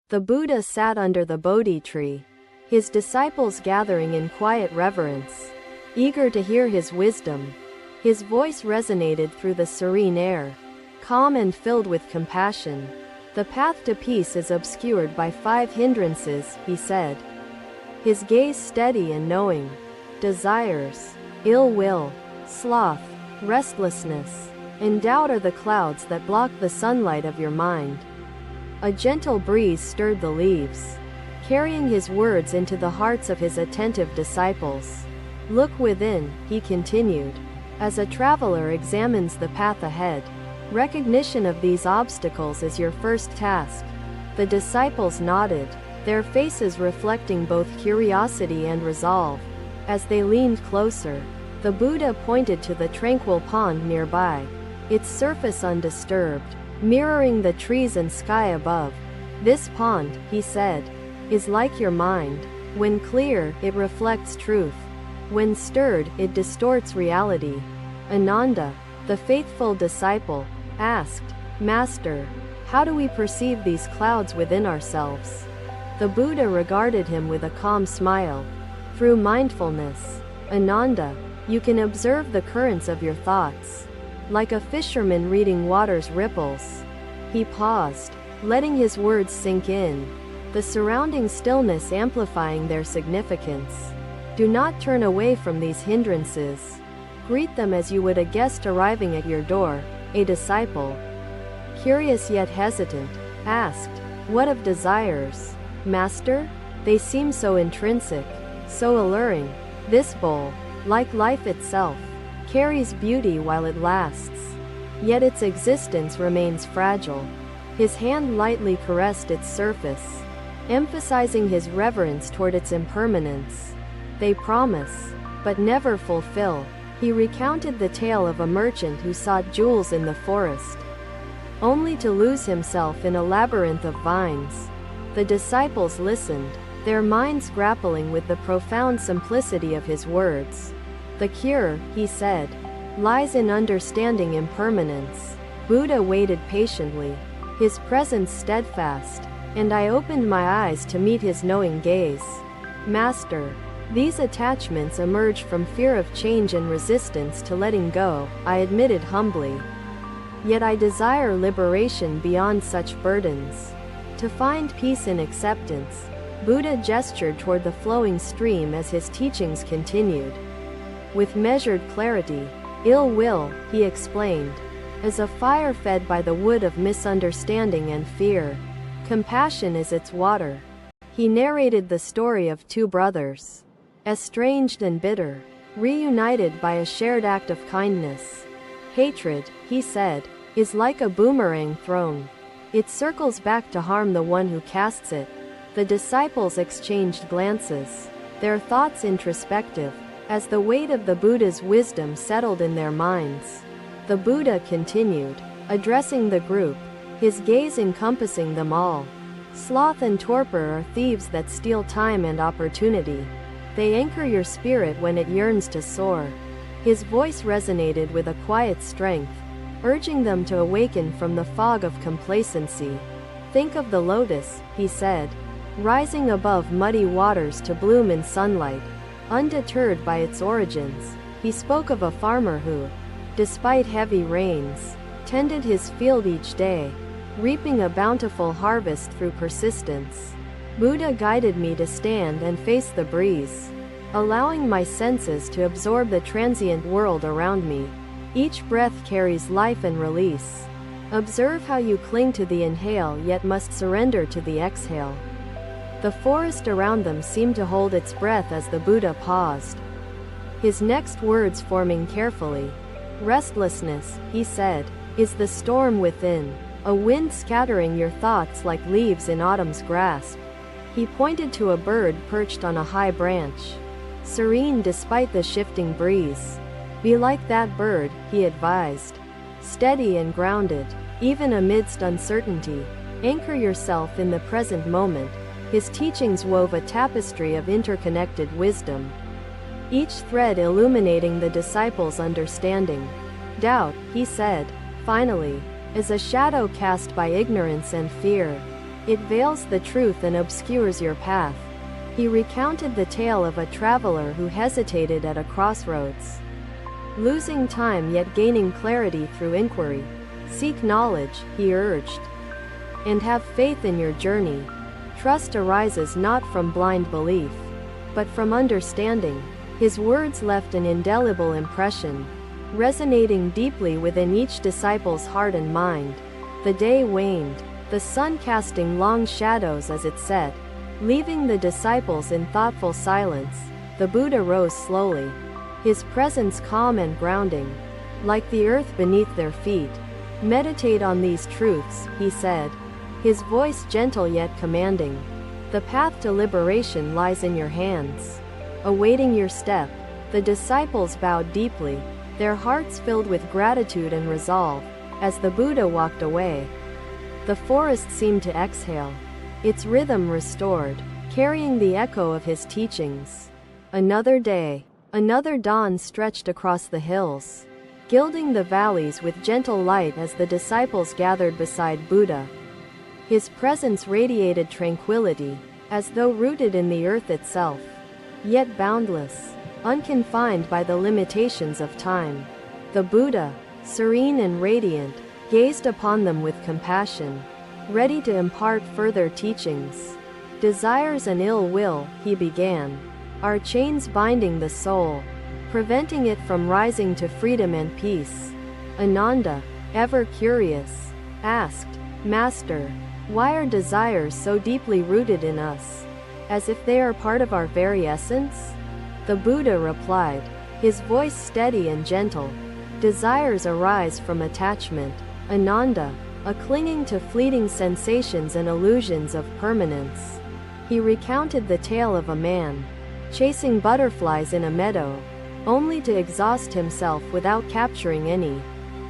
The Buddha sat under the Bodhi tree, his disciples gathering in quiet reverence, eager to hear his wisdom. His voice resonated through the serene air, calm and filled with compassion. The path to peace is obscured by 5 hindrances, he said, his gaze steady and knowing. Desires, ill will, sloth, restlessness, and doubt are the clouds that block the sunlight of your mind. A gentle breeze stirred the leaves, carrying his words into the hearts of his attentive disciples. Look within, he continued, as a traveler examines the path ahead. Recognition of these obstacles is your first task. The disciples nodded, their faces reflecting both curiosity and resolve. As they leaned closer, the Buddha pointed to the tranquil pond nearby, its surface undisturbed, mirroring the trees and sky above. This pond, he said, is like your mind. When clear, it reflects truth. When stirred, it distorts reality. Ananda, the faithful disciple, asked, Master, how do we perceive these clouds within ourselves? The Buddha regarded him with a calm smile. Through mindfulness, Ananda, you can observe the currents of your thoughts, like a fisherman reading water's ripples. He paused, letting his words sink in, the surrounding stillness amplifying their significance. Do not turn away from these hindrances. Greet them as you would a guest arriving at your door. A disciple, curious yet hesitant, asked, What of desires, Master? They seem so intrinsic, so alluring. This bowl, like life itself, carries beauty while it lasts, yet its existence remains fragile. His hand lightly caressed its surface, emphasizing his reverence toward its impermanence. They promise, but never fulfill. He recounted the tale of a merchant who sought jewels in the forest, only to lose himself in a labyrinth of vines. The disciples listened, their minds grappling with the profound simplicity of his words. The cure, he said, lies in understanding impermanence. Buddha waited patiently, his presence steadfast, and I opened my eyes to meet his knowing gaze. Master, these attachments emerge from fear of change and resistance to letting go, I admitted humbly. Yet I desire liberation beyond such burdens. To find peace in acceptance, Buddha gestured toward the flowing stream as his teachings continued. With measured clarity, ill will, he explained, is a fire fed by the wood of misunderstanding and fear. Compassion is its water. He narrated the story of 2 brothers, estranged and bitter, reunited by a shared act of kindness. Hatred, he said, is like a boomerang thrown. It circles back to harm the one who casts it. The disciples exchanged glances, their thoughts introspective, as the weight of the Buddha's wisdom settled in their minds. The Buddha continued, addressing the group, his gaze encompassing them all. Sloth and torpor are thieves that steal time and opportunity. They anchor your spirit when it yearns to soar. His voice resonated with a quiet strength, urging them to awaken from the fog of complacency. Think of the lotus, he said, rising above muddy waters to bloom in sunlight. Undeterred by its origins, he spoke of a farmer who, despite heavy rains, tended his field each day, reaping a bountiful harvest through persistence. Buddha guided me to stand and face the breeze, allowing my senses to absorb the transient world around me. Each breath carries life and release. Observe how you cling to the inhale yet must surrender to the exhale. The forest around them seemed to hold its breath as the Buddha paused, his next words forming carefully. Restlessness, he said, is the storm within, a wind scattering your thoughts like leaves in autumn's grasp. He pointed to a bird perched on a high branch, serene despite the shifting breeze. Be like that bird, he advised, steady and grounded, even amidst uncertainty. Anchor yourself in the present moment. His teachings wove a tapestry of interconnected wisdom, each thread illuminating the disciples' understanding. Doubt, he said, finally, is a shadow cast by ignorance and fear. It veils the truth and obscures your path. He recounted the tale of a traveler who hesitated at a crossroads, losing time yet gaining clarity through inquiry. Seek knowledge, he urged, and have faith in your journey. Trust arises not from blind belief, but from understanding. His words left an indelible impression, resonating deeply within each disciple's heart and mind. The day waned, the sun casting long shadows as it set, leaving the disciples in thoughtful silence. The Buddha rose slowly, his presence calm and grounding, like the earth beneath their feet. Meditate on these truths, he said, his voice gentle yet commanding. The path to liberation lies in your hands, awaiting your step. The disciples bowed deeply, their hearts filled with gratitude and resolve. As the Buddha walked away, the forest seemed to exhale, its rhythm restored, carrying the echo of his teachings. Another day, another dawn stretched across the hills, gilding the valleys with gentle light as the disciples gathered beside Buddha. His presence radiated tranquility, as though rooted in the earth itself, yet boundless, unconfined by the limitations of time. The Buddha, serene and radiant, gazed upon them with compassion, ready to impart further teachings. Desires and ill will, he began, are chains binding the soul, preventing it from rising to freedom and peace. Ananda, ever curious, asked, Master, why are desires so deeply rooted in us, as if they are part of our very essence? The Buddha replied, his voice steady and gentle. Desires arise from attachment, Ananda, a clinging to fleeting sensations and illusions of permanence. He recounted the tale of a man chasing butterflies in a meadow, only to exhaust himself without capturing any.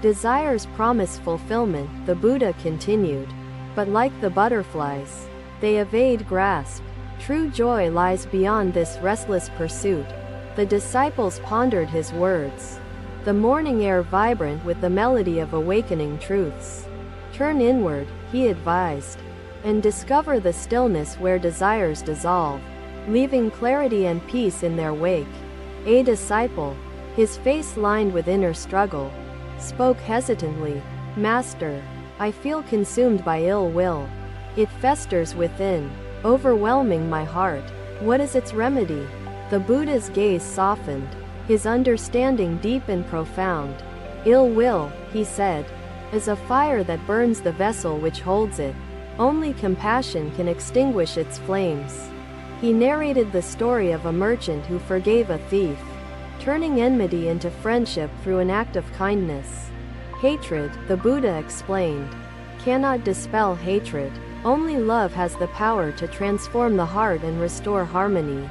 Desires promise fulfillment, the Buddha continued, but like the butterflies, they evade grasp. True joy lies beyond this restless pursuit. The disciples pondered his words, the morning air vibrant with the melody of awakening truths. Turn inward, he advised, and discover the stillness where desires dissolve, leaving clarity and peace in their wake. A disciple, his face lined with inner struggle, spoke hesitantly, Master, I feel consumed by ill will. It festers within, overwhelming my heart. What is its remedy? The Buddha's gaze softened, his understanding deep and profound. Ill will, he said, is a fire that burns the vessel which holds it. Only compassion can extinguish its flames. He narrated the story of a merchant who forgave a thief, turning enmity into friendship through an act of kindness. Hatred, the Buddha explained, cannot dispel hatred. Only love has the power to transform the heart and restore harmony.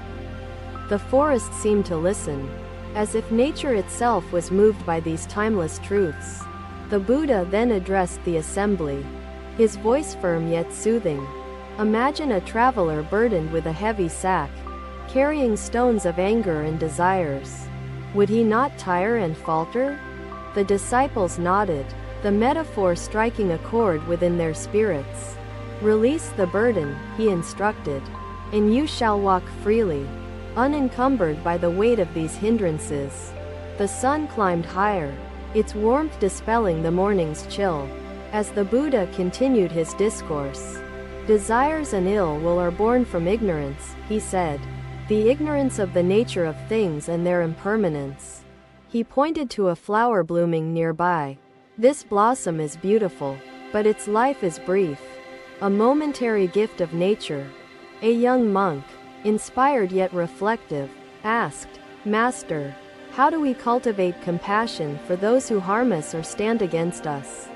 The forest seemed to listen, as if nature itself was moved by these timeless truths. The Buddha then addressed the assembly, his voice firm yet soothing. Imagine a traveler burdened with a heavy sack, carrying stones of anger and desires. Would he not tire and falter? The disciples nodded, the metaphor striking a chord within their spirits. Release the burden, he instructed, and you shall walk freely, unencumbered by the weight of these hindrances. The sun climbed higher, its warmth dispelling the morning's chill. As the Buddha continued his discourse, desires and ill will are born from ignorance, he said, the ignorance of the nature of things and their impermanence. He pointed to a flower blooming nearby. This blossom is beautiful, but its life is brief, a momentary gift of nature. A young monk, inspired yet reflective, asked, Master, how do we cultivate compassion for those who harm us or stand against us?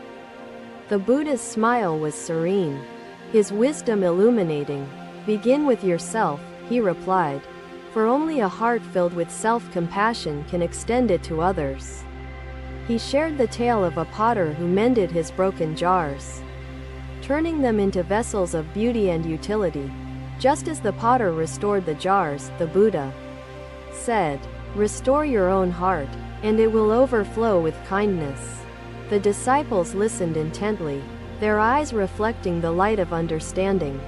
The Buddha's smile was serene, his wisdom illuminating. Begin with yourself, he replied, for only a heart filled with self-compassion can extend it to others. He shared the tale of a potter who mended his broken jars, turning them into vessels of beauty and utility. Just as the potter restored the jars, the Buddha said, restore your own heart, and it will overflow with kindness. The disciples listened intently, their eyes reflecting the light of understanding.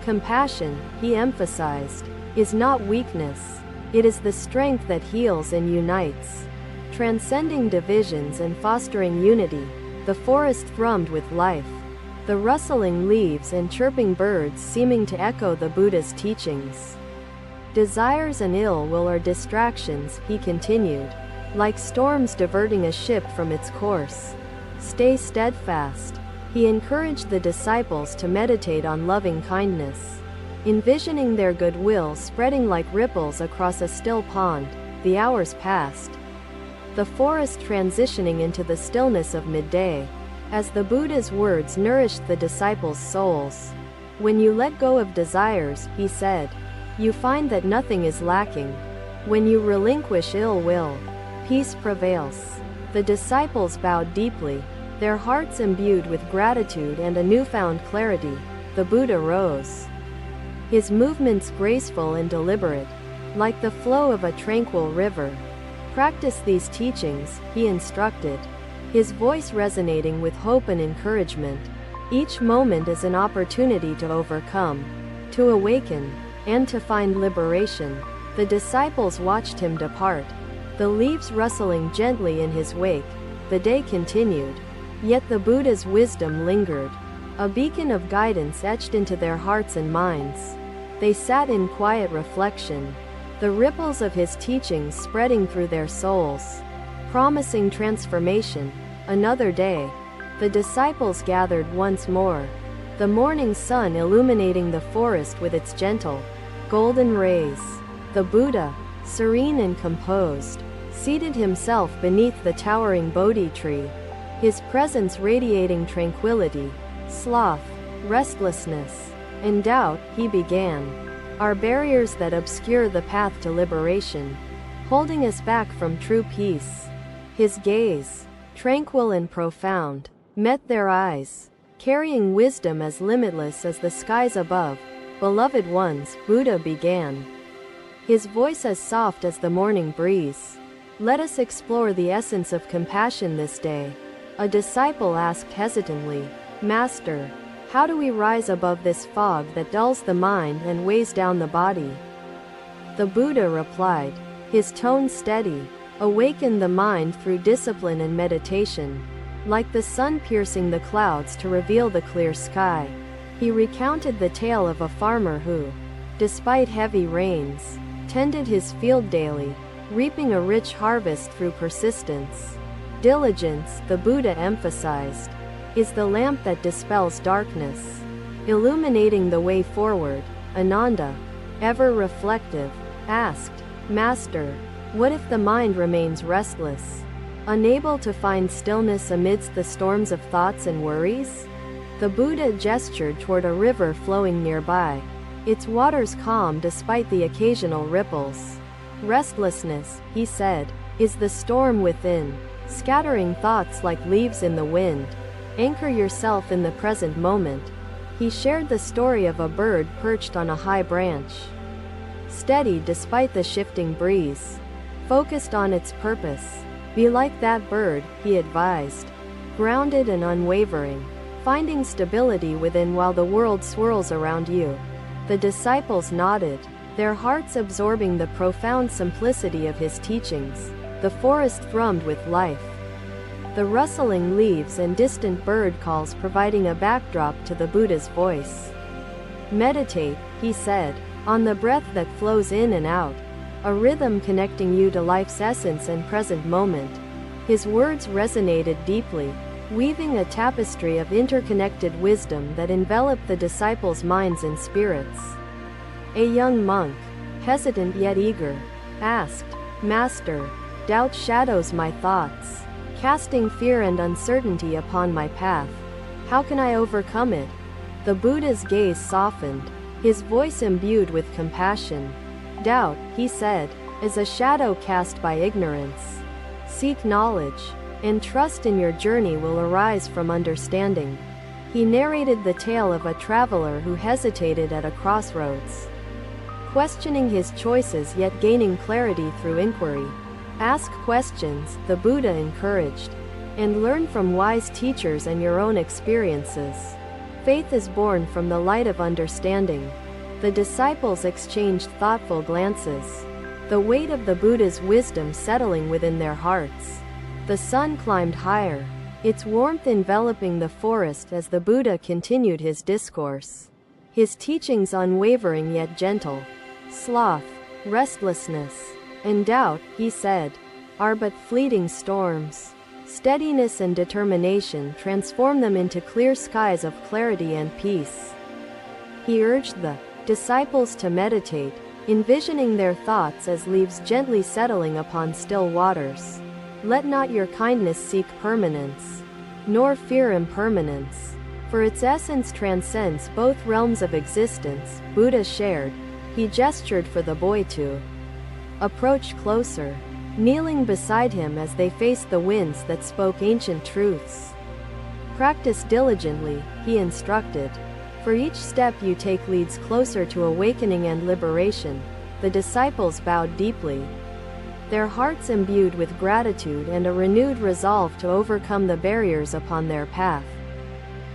Compassion, he emphasized, is not weakness. It is the strength that heals and unites. Transcending divisions and fostering unity, the forest thrummed with life. The rustling leaves and chirping birds seeming to echo the Buddha's teachings. Desires and ill will are distractions, he continued, like storms diverting a ship from its course. Stay steadfast. He encouraged the disciples to meditate on loving kindness. Envisioning their goodwill spreading like ripples across a still pond, the hours passed. The forest transitioning into the stillness of midday, as the Buddha's words nourished the disciples' souls. When you let go of desires, he said, you find that nothing is lacking. When you relinquish ill will, peace prevails. The disciples bowed deeply, their hearts imbued with gratitude and a newfound clarity. The Buddha rose. His movements graceful and deliberate, like the flow of a tranquil river. Practice these teachings, he instructed, his voice resonating with hope and encouragement. Each moment is an opportunity to overcome, to awaken, and to find liberation. The disciples watched him depart, the leaves rustling gently in his wake. The day continued, yet the Buddha's wisdom lingered, a beacon of guidance etched into their hearts and minds. They sat in quiet reflection, the ripples of his teachings spreading through their souls, promising transformation. Another day, the disciples gathered once more, the morning sun illuminating the forest with its gentle, golden rays. The Buddha, serene and composed, seated himself beneath the towering Bodhi tree, his presence radiating tranquility, sloth, restlessness, and doubt. He began, are barriers that obscure the path to liberation, holding us back from true peace. His gaze, tranquil and profound, met their eyes, carrying wisdom as limitless as the skies above. Beloved ones, Buddha began, his voice as soft as the morning breeze. Let us explore the essence of compassion this day. A disciple asked hesitantly, Master, how do we rise above this fog that dulls the mind and weighs down the body? The Buddha replied, his tone steady, awaken the mind through discipline and meditation, like the sun piercing the clouds to reveal the clear sky. He recounted the tale of a farmer who, despite heavy rains, tended his field daily, reaping a rich harvest through persistence. Diligence, the Buddha emphasized, is the lamp that dispels darkness, illuminating the way forward. Ananda, ever reflective, asked, Master, what if the mind remains restless, unable to find stillness amidst the storms of thoughts and worries? The Buddha gestured toward a river flowing nearby, its waters calm despite the occasional ripples. Restlessness, he said, is the storm within, scattering thoughts like leaves in the wind. Anchor yourself in the present moment. He shared the story of a bird perched on a high branch, steady despite the shifting breeze, focused on its purpose. Be like that bird, he advised, grounded and unwavering, finding stability within while the world swirls around you. The disciples nodded, their hearts absorbing the profound simplicity of his teachings. The forest thrummed with life, the rustling leaves and distant bird calls providing a backdrop to the Buddha's voice. Meditate, he said, on the breath that flows in and out, a rhythm connecting you to life's essence and present moment. His words resonated deeply, weaving a tapestry of interconnected wisdom that enveloped the disciples' minds and spirits. A young monk, hesitant yet eager, asked, Master, doubt shadows my thoughts, casting fear and uncertainty upon my path. How can I overcome it? The Buddha's gaze softened, his voice imbued with compassion. Doubt, he said, is a shadow cast by ignorance. Seek knowledge, and trust in your journey will arise from understanding. He narrated the tale of a traveler who hesitated at a crossroads, questioning his choices yet gaining clarity through inquiry. Ask questions, the Buddha encouraged. and learn from wise teachers and your own experiences. Faith is born from the light of understanding. The disciples exchanged thoughtful glances, the weight of the Buddha's wisdom settling within their hearts. The sun climbed higher, its warmth enveloping the forest as the Buddha continued his discourse. His teachings unwavering yet gentle. Sloth, restlessness, and doubt, he said, are but fleeting storms. Steadiness and determination transform them into clear skies of clarity and peace. He urged the disciples to meditate, envisioning their thoughts as leaves gently settling upon still waters. Let not your kindness seek permanence, nor fear impermanence, for its essence transcends both realms of existence. Buddha shared. He gestured for the boy to approach closer, kneeling beside him as they faced the winds that spoke ancient truths. Practice diligently, he instructed. For each step you take leads closer to awakening and liberation. The disciples bowed deeply, their hearts imbued with gratitude and a renewed resolve to overcome the barriers upon their path.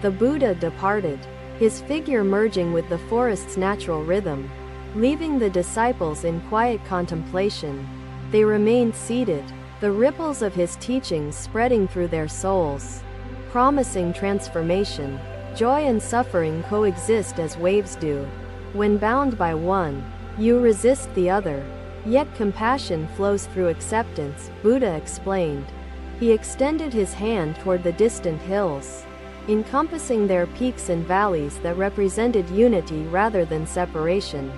The Buddha departed, his figure merging with the forest's natural rhythm, leaving the disciples in quiet contemplation. They remained seated, the ripples of his teachings spreading through their souls, promising transformation. Joy and suffering coexist as waves do. When bound by one, you resist the other. Yet compassion flows through acceptance, Buddha explained. He extended his hand toward the distant hills, encompassing their peaks and valleys that represented unity rather than separation.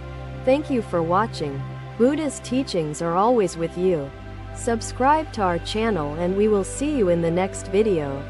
Thank you for watching. Buddha's teachings are always with you. Subscribe to our channel and we will see you in the next video.